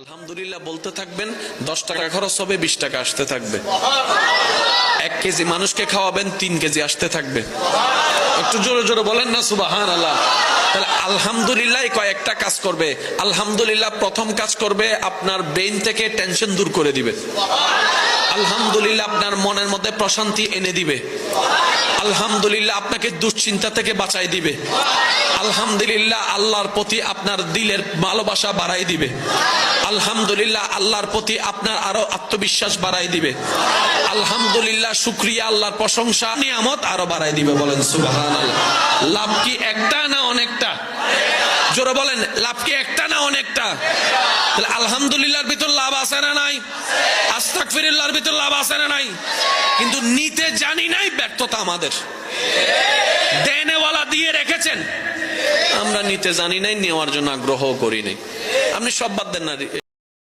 আলহামদুলিল্লাহ বলতে থাকবেন, 10 টাকা খরচ হবে, 20 টাকা আসতে থাকবে। 1 কেজি মানুষকে খাওয়াবেন, 3 কেজি আসতে থাকবে। একটু জোরে জোরে বলেন না সুবহানাল্লাহ। তাহলে আলহামদুলিল্লাহ কয়েকটা কাজ করবে। আলহামদুলিল্লাহ প্রথম কাজ করবে, আপনার ব্রেইন থেকে টেনশন দূর করে দিবে। আলহামদুলিল্লাহ আপনার মনের মধ্যে প্রশান্তি এনে দিবে। আলহামদুলিল্লাহ আপনাকে দুশ্চিন্তা থেকে বাঁচাই দিবে। আলহামদুলিল্লাহ আল্লাহর প্রতি আপনার দিলের ভালোবাসা বাড়াই দিবে। আলহামদুলিল্লাহ আল্লাহর প্রতি আপনার আরো আত্মবিশ্বাস বাড়াই দিবে। আলহামদুলিল্লাহ শুকরিয়া, আল্লাহর প্রশংসা, নিয়ামত আরো বাড়াই দিবে। বলেন সুবহানাল্লাহ। লাভ কি একটা না অনেকটা? জোরে বলেন, লাভ কি একটা না অনেকটা? তাহলে আলহামদুলিল্লাহর ভিতর লাভ আছে না নাই? আস্তাগফিরুল্লাহর ভিতর লাভ আছে না নাই? কিন্তু নিতে জানি নাই, ব্যর্থতা আমাদের। দেনেওয়ালা দিয়ে রেখেছেন, আমরা নিতে জানি নাই, নেওয়ার জন্য আগ্রহ করি নাই। আপনি সব বাদ দেন না।